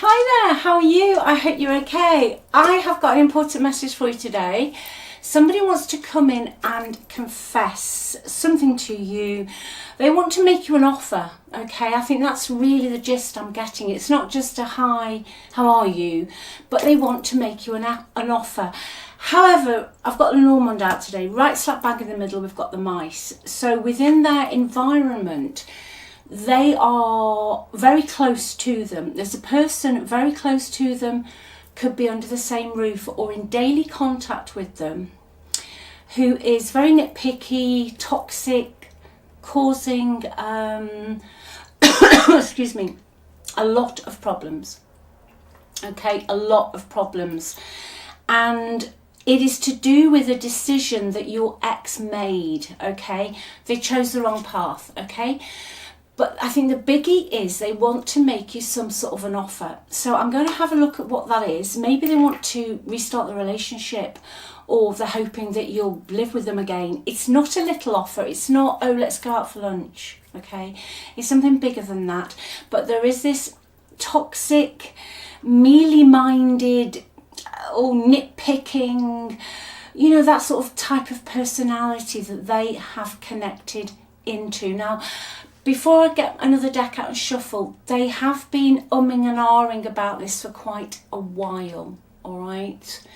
Hi there, how are you? I hope you're okay. I have got an important message for you today. Somebody wants to come in and confess something to you. They want to make you an offer, okay? I think that's really the gist I'm getting. It's not just a hi, how are you? But they want to make you an offer. However, I've got the Normand out today. Right slap bang in the middle, we've got the mice. So within their environment, they are very close to them. There's a person very close to them, could be under the same roof or in daily contact with them, who is very nitpicky, toxic, causing, excuse me, a lot of problems. Okay, a lot of problems. And it is to do with a decision that your ex made, okay? They chose the wrong path, okay? But I think the biggie is they want to make you some sort of an offer. So I'm going to have a look at what that is. Maybe they want to restart the relationship, or they're hoping that you'll live with them again. It's not a little offer. It's not, oh, let's go out for lunch, okay? It's something bigger than that. But there is this toxic, mealy-minded, nitpicking, you know, that sort of type of personality that they have connected into. Now, before I get another deck out and shuffle, they have been umming and ahhing about this for quite a while, all right?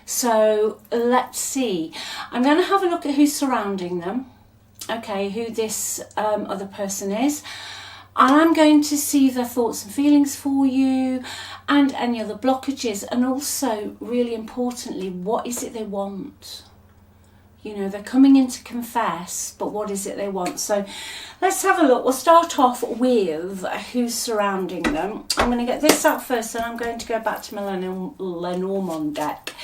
So let's see. I'm going to have a look at who's surrounding them, okay, who this other person is. And I'm going to see their thoughts and feelings for you and any other blockages. And also, really importantly, what is it they want? You know, they're coming in to confess, but what is it they want? So let's have a look. We'll start off with who's surrounding them. I'm going to get this out first, and I'm going to go back to my Lenormand deck.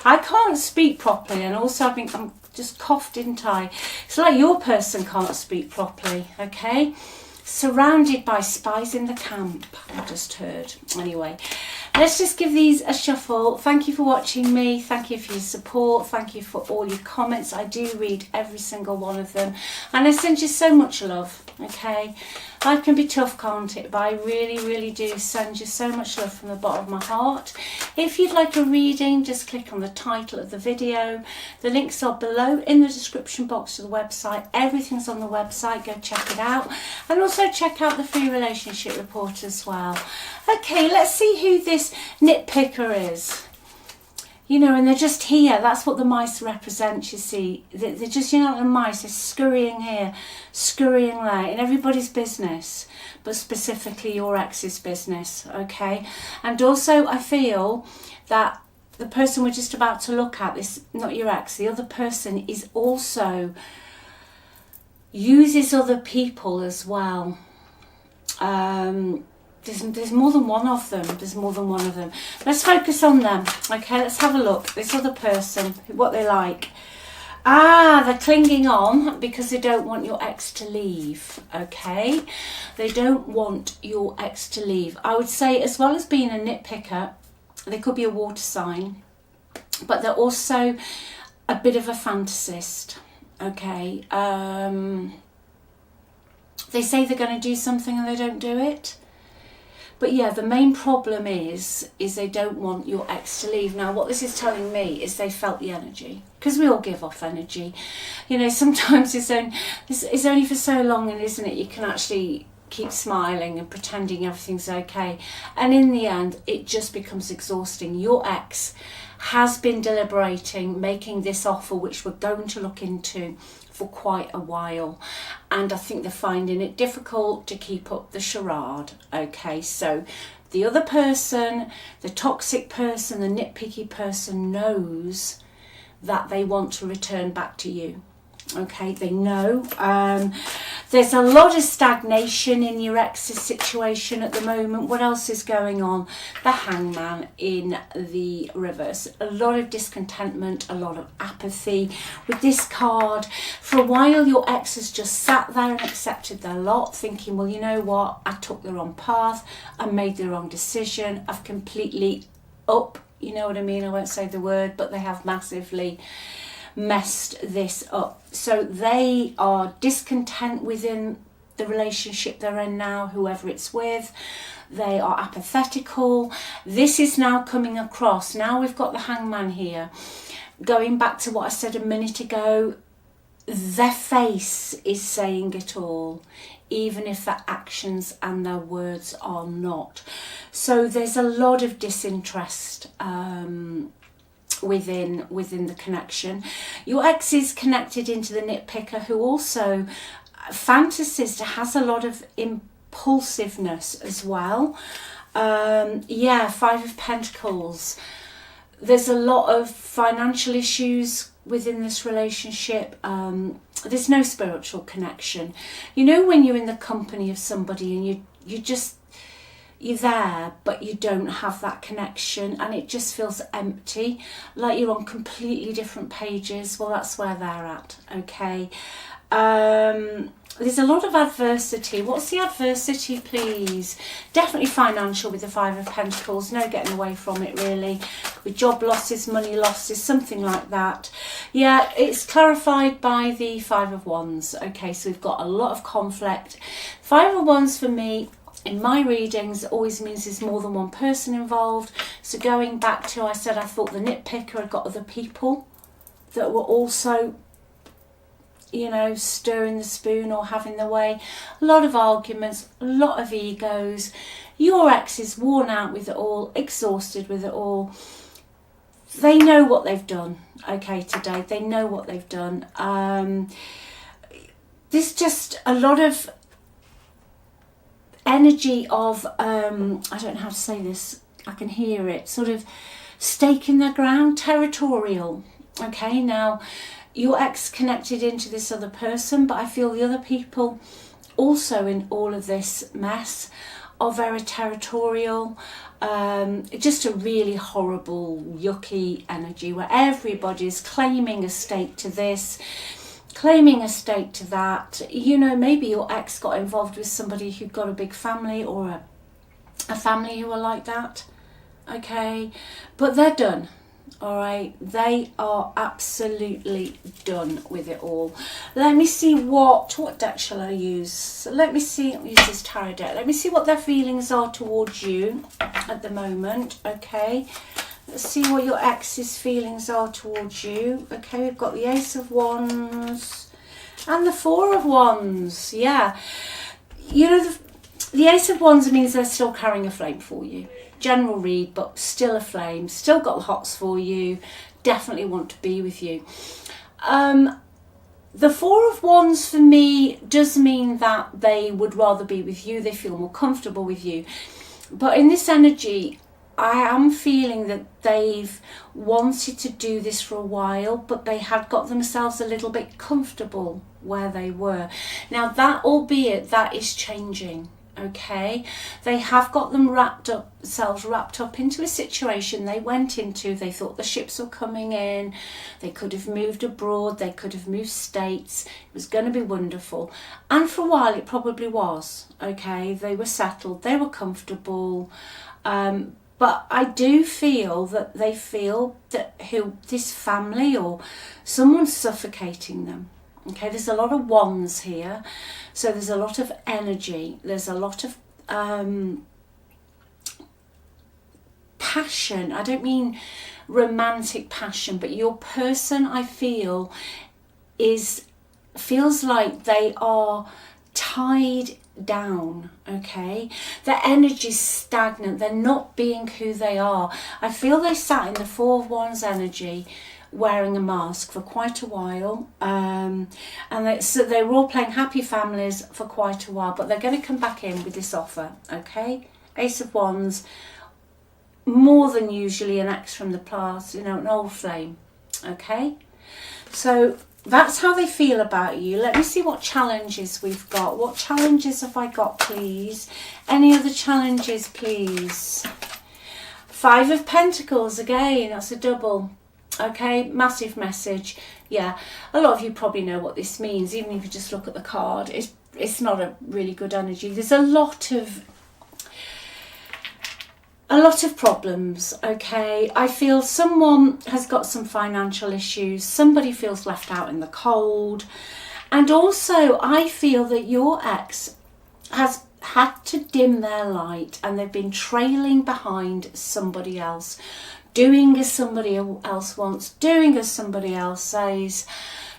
I can't speak properly, and also I'm just coughed, didn't I? It's like your person can't speak properly, okay? Surrounded by spies in the camp, I just heard. Anyway, let's just give these a shuffle. Thank you for watching me. Thank you for your support. Thank you for all your comments. I do read every single one of them. And I send you so much love, okay? Life can be tough, can't it? But I really, really do send you so much love from the bottom of my heart. If you'd like a reading, just click on the title of the video. The links are below in the description box to the website. Everything's on the website. Go check it out. And also check out the free relationship report as well. Okay, let's see who this nitpicker is. You know, and they're just here. That's what the mice represent, you see. They're just, you know, the mice, they're scurrying here, scurrying there, in everybody's business, but specifically your ex's business, okay? And also, I feel that the person we're just about to look at, this, not your ex, the other person is also, uses other people as well. There's more than one of them. There's more than one of them. Let's focus on them. Okay, let's have a look. This other person, what they like. Ah, they're clinging on because they don't want your ex to leave. Okay, they don't want your ex to leave. I would say, as well as being a nitpicker, they could be a water sign, but they're also a bit of a fantasist. Okay, they say they're going to do something and they don't do it. But yeah, the main problem is they don't want your ex to leave. Now, what this is telling me is they felt the energy, because we all give off energy. You know, sometimes it's only for so long, and isn't it? You can actually keep smiling and pretending everything's okay. And in the end, it just becomes exhausting. Your ex has been deliberating, making this offer, which we're going to look into, for quite a while, and I think they're finding it difficult to keep up the charade. Okay, so the other person, the toxic person, the nitpicky person, knows that they want to return back to you. Okay, they know. There's a lot of stagnation in your ex's situation at the moment. What else is going on? The Hangman in the reverse. A lot of discontentment, a lot of apathy. With this card, for a while your ex has just sat there and accepted their lot, thinking, well, you know what? I took the wrong path. I made the wrong decision. I've completely you know what I mean? I won't say the word, but they have massively messed this up. So they are discontent within the relationship they're in now, whoever it's with. they are apathetical. This is now coming across. Now we've got the Hangman here. Going back to what I said a minute ago, their face is saying it all, even if their actions and their words are not. So there's a lot of disinterest within the connection. Your ex is connected into the nitpicker, who also fantasies, has a lot of impulsiveness as well. Yeah, Five of Pentacles. There's a lot of financial issues within this relationship. There's no spiritual connection. You know, when you're in the company of somebody and you're there, but you don't have that connection, and it just feels empty, like you're on completely different pages. Well, that's where they're at, okay? There's a lot of adversity. What's the adversity, please? Definitely financial with the Five of Pentacles. No getting away from it, really. With job losses, money losses, something like that. Yeah, it's clarified by the Five of Wands. Okay, so we've got a lot of conflict. Five of Wands for me, in my readings, always means there's more than one person involved. So going back to, I said I thought the nitpicker had got other people that were also, you know, stirring the spoon or having their way. A lot of arguments, a lot of egos. Your ex is worn out with it all, exhausted with it all. They know what they've done, okay, today. They know what they've done. There's just a lot of energy of, I don't know how to say this, I can hear it, sort of staking their ground, territorial. Okay, now your ex connected into this other person, but I feel the other people also in all of this mess are very territorial. Just a really horrible, yucky energy where everybody's claiming a stake to this, claiming a stake to that. You know, maybe your ex got involved with somebody who got a big family, or a family who are like that. Okay, but they're done. All right, they are absolutely done with it all. Let me see what deck shall I use? Let me see, I'll use this tarot deck. Let me see what their feelings are towards you at the moment. Okay, let's see what your ex's feelings are towards you. Okay, we've got the Ace of Wands and the Four of Wands. Yeah, you know, the Ace of Wands means they're still carrying a flame for you. General read, but still a flame, still got the hots for you, definitely want to be with you. The Four of Wands for me does mean that they would rather be with you, they feel more comfortable with you. But in this energy, I am feeling that they've wanted to do this for a while, but they had got themselves a little bit comfortable where they were. Now that, albeit that is changing. Okay, they have got themselves wrapped up into a situation they went into. They thought the ships were coming in. They could have moved abroad. They could have moved states. It was going to be wonderful. And for a while it probably was. Okay, they were settled. They were comfortable. But I do feel that they feel that this family or someone's suffocating them. Okay, there's a lot of wands here, so there's a lot of energy, there's a lot of passion. I don't mean romantic passion, but your person, I feel, feels like they are tied down. Okay, their energy's stagnant, they're not being who they are. I feel they sat in the Four of Wands energy wearing a mask for quite a while, so they were all playing happy families for quite a while, but they're going to come back in with this offer. Okay, Ace of Wands, more than usually an ex from the past, you know, an old flame. Okay, so that's how they feel about you. Let me see what challenges we've got. What challenges have I got, please? Any other challenges, please? Five of Pentacles again, that's a double. Okay, massive message. Yeah, a lot of you probably know what this means, even if you just look at the card. It's not a really good energy. There's a lot of problems. Okay, I feel someone has got some financial issues, somebody feels left out in the cold, and also I feel that your ex has had to dim their light, and they've been trailing behind somebody else, doing as somebody else wants, doing as somebody else says,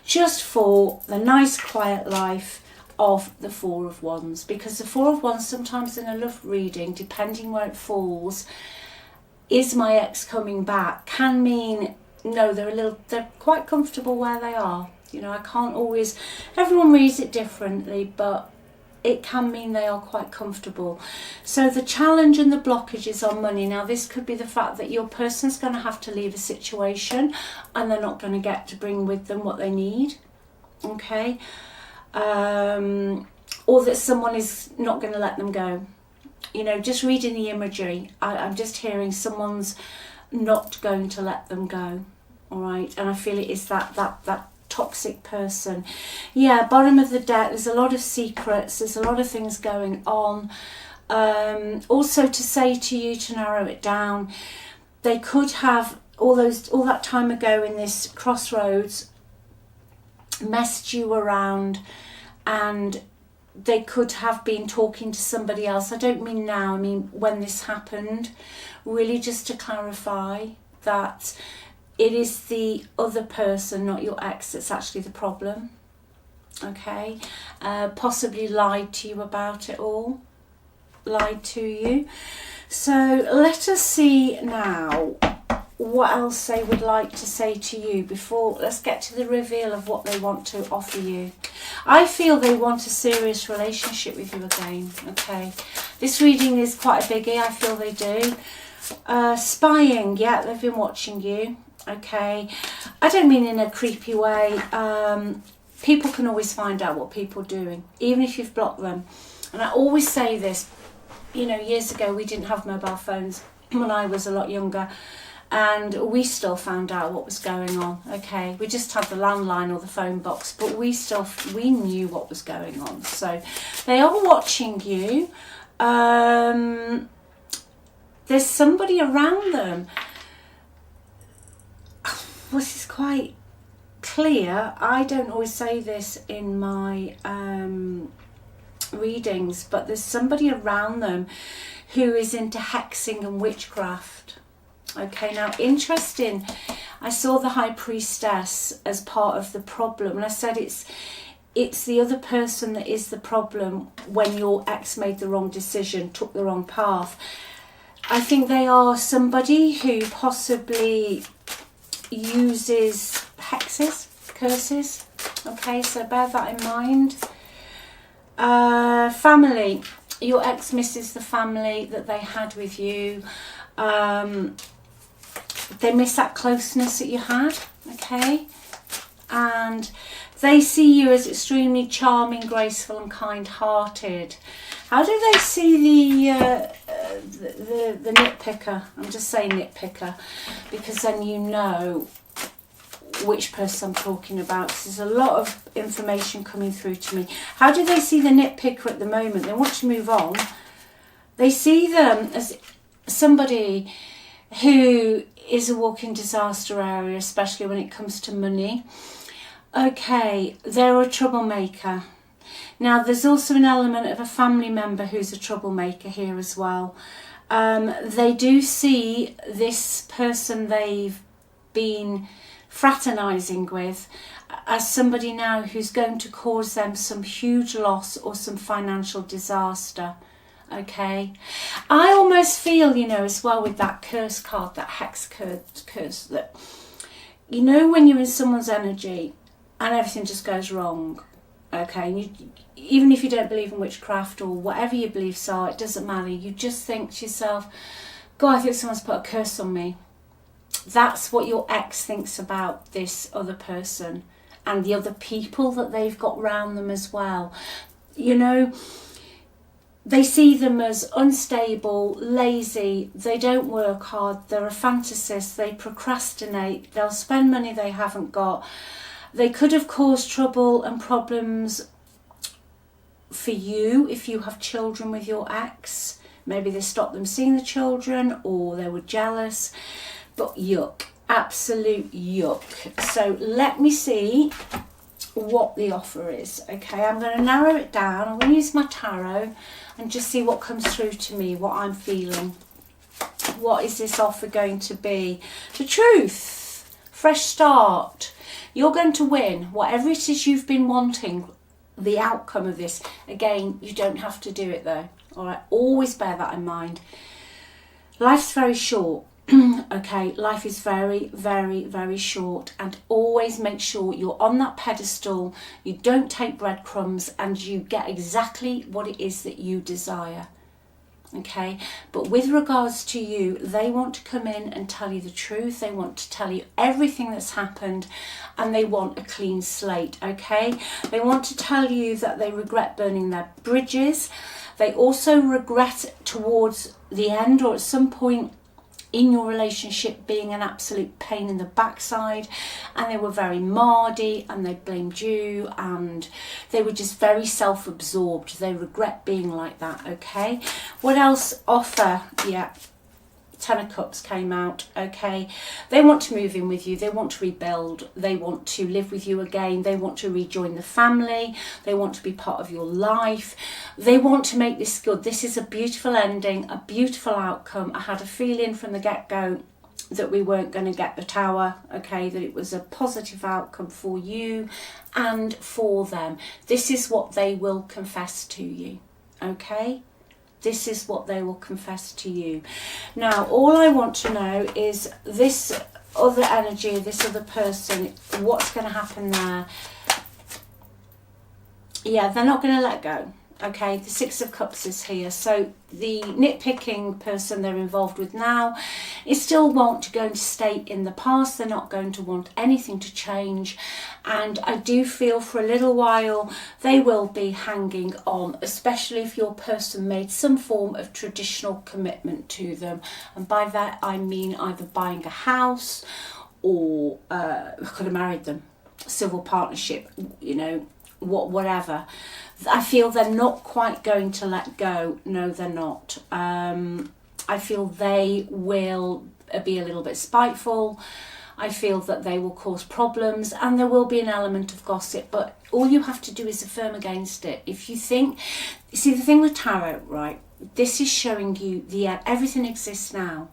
just for the nice quiet life of the Four of Wands. Because the Four of Wands, sometimes in a love reading, depending where it falls, is my ex coming back, can mean no, they're quite comfortable where they are. You know, I can't always, everyone reads it differently, but it can mean they are quite comfortable. So the challenge and the blockage is on money. Now, this could be the fact that your person's going to have to leave a situation and they're not going to get to bring with them what they need. Okay. Or that someone is not going to let them go. You know, just reading the imagery, I'm just hearing someone's not going to let them go. All right. And I feel it is that toxic person. Yeah, bottom of the deck, there's a lot of secrets, there's a lot of things going on. Also, to say to you, to narrow it down, they could have all that time ago in this crossroads messed you around, and they could have been talking to somebody else. I don't mean now, I mean when this happened. Really, just to clarify that it is the other person, not your ex, that's actually the problem. Okay? Possibly lied to you about it all. Lied to you. So let us see now what else they would like to say to you before. Let's get to the reveal of what they want to offer you. I feel they want a serious relationship with you again. Okay? This reading is quite a biggie. I feel they do. Spying. Yeah, they've been watching you. Okay, I don't mean in a creepy way. People can always find out what people are doing, even if you've blocked them. And I always say this, you know, years ago we didn't have mobile phones when I was a lot younger, and we still found out what was going on. Okay, we just had the landline or the phone box, but we knew what was going on. So they are watching you. There's somebody around them. This is quite clear. I don't always say this in my readings, but there's somebody around them who is into hexing and witchcraft. Okay, now interesting, I saw the High Priestess as part of the problem, and I said it's the other person that is the problem when your ex made the wrong decision, took the wrong path. I think they are somebody who possibly uses hexes, curses. Okay, so bear that in mind. Family. Your ex misses the family that they had with you. They miss that closeness that you had. Okay, and they see you as extremely charming, graceful and kind-hearted. How do they see the nitpicker? I'm just saying nitpicker because then you know which person I'm talking about. There's a lot of information coming through to me. How do they see the nitpicker at the moment? They want to move on. They see them as somebody who is a walking disaster area, especially when it comes to money. Okay, they're a troublemaker. Now, there's also an element of a family member who's a troublemaker here as well. They do see this person they've been fraternising with as somebody now who's going to cause them some huge loss or some financial disaster. Okay, I almost feel, you know, as well with that curse card, that hex curse, that, you know, when you're in someone's energy and everything just goes wrong. Okay, and you, even if you don't believe in witchcraft or whatever your beliefs are, it doesn't matter. You just think to yourself, God, I think someone's put a curse on me. That's what your ex thinks about this other person and the other people that they've got around them as well. You know, they see them as unstable, lazy, they don't work hard, they're a fantasist, they procrastinate, they'll spend money they haven't got. They could have caused trouble and problems for you if you have children with your ex. Maybe they stopped them seeing the children or they were jealous. But yuck, absolute yuck. So let me see what the offer is. Okay, I'm going to narrow it down. I'm going to use my tarot and just see what comes through to me, what I'm feeling. What is this offer going to be? The truth, fresh start. You're going to win whatever it is you've been wanting, the outcome of this. Again, you don't have to do it though. All right, always bear that in mind. Life's very short. Okay, life is very, very, very short, and always make sure you're on that pedestal, you don't take breadcrumbs, and you get exactly what it is that you desire. Okay, but with regards to you, they want to come in and tell you the truth. They want to tell you everything that's happened, and they want a clean slate. Okay, they want to tell you that they regret burning their bridges. They also regret towards the end, or at some point in your relationship, being an absolute pain in the backside, and they were very mardy, and they blamed you, and they were just very self-absorbed. They regret being like that. Okay, what else offer? Yeah, 10 of Cups came out. Okay, they want to move in with you, they want to rebuild, they want to live with you again, they want to rejoin the family, they want to be part of your life, they want to make this good. This is a beautiful ending, a beautiful outcome. I had a feeling from the get-go that we weren't going to get the Tower. Okay, that it was a positive outcome for you and for them. This is what they will confess to you. Okay, this is what they will confess to you. Now, all I want to know is this other energy, this other person, what's going to happen there. Yeah, they're not going to let go. Okay, the Six of Cups is here. So the nitpicking person they're involved with now is still want to go and stay in the past. They're not going to want anything to change. And I do feel for a little while they will be hanging on, especially if your person made some form of traditional commitment to them. And by that I mean either buying a house or could have married them, civil partnership, you know, whatever. I feel they're not quite going to let go. No, they're not. I feel they will be a little bit spiteful. I feel that they will cause problems, and there will be an element of gossip, but all you have to do is affirm against it. If you think, see, the thing with tarot, right, this is showing you everything exists now.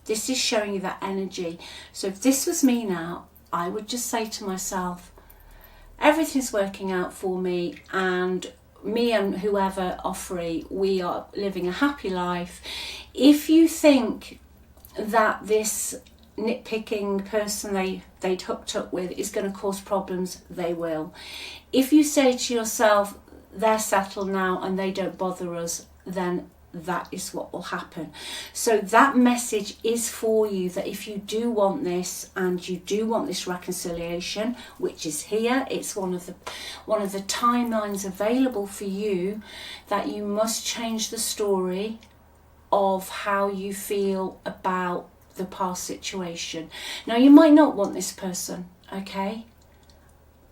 This is showing you that energy. So if this was me now, I would just say to myself, everything's working out for me, and me and whoever are free. We are living a happy life. If you think that this nitpicking person they'd hooked up with is going to cause problems, they will. If you say to yourself, they're settled now and they don't bother us, then that is what will happen. So that message is for you, that if you do want this and you do want this reconciliation, which is here, it's one of the timelines available for you, that you must change the story of how you feel about the past situation. Now, you might not want this person, okay,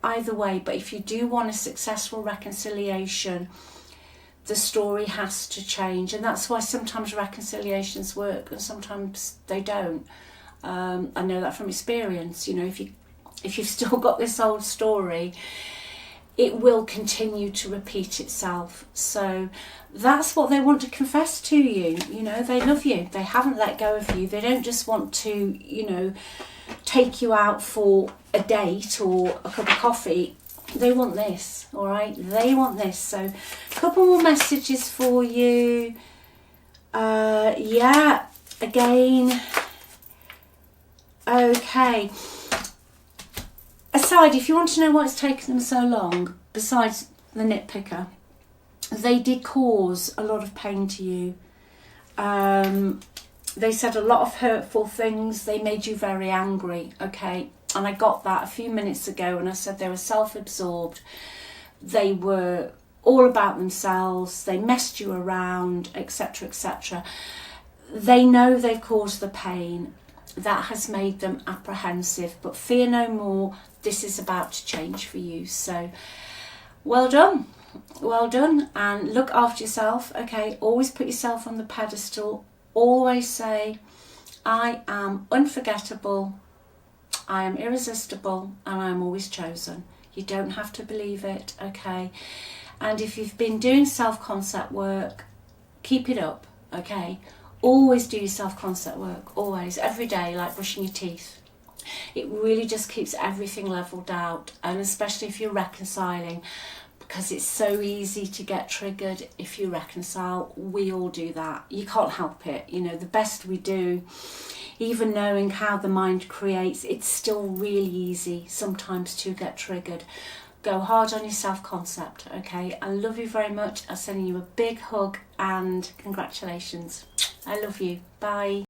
either way, but if you do want a successful reconciliation, the story has to change. And that's why sometimes reconciliations work and sometimes they don't. I know that from experience. You know, if you've still got this old story, it will continue to repeat itself. So that's what they want to confess to you. You know, they love you. They haven't let go of you. They don't just want to, you know, take you out for a date or a cup of coffee. They want this, all right? They want this. So a couple more messages for you. Yeah, again. Okay. Aside, if you want to know why it's taken them so long, besides the nitpicker, they did cause a lot of pain to you. They said a lot of hurtful things. They made you very angry, okay? And I got that a few minutes ago, and I said they were self-absorbed. They were all about themselves. They messed you around, etc., etc. They know they've caused the pain. That has made them apprehensive. But fear no more. This is about to change for you. So, well done. Well done. And look after yourself, okay? Always put yourself on the pedestal. Always say, I am unforgettable. I am irresistible, and I am always chosen. You don't have to believe it, okay? And if you've been doing self-concept work, keep it up, okay? Always do your self-concept work, always, every day, like brushing your teeth. It really just keeps everything levelled out, and especially if you're reconciling, because it's so easy to get triggered if you reconcile. We all do that. You can't help it. You know, the best we do, even knowing how the mind creates, it's still really easy sometimes to get triggered. Go hard on your self-concept, okay? I love you very much. I'm sending you a big hug and congratulations. I love you. Bye.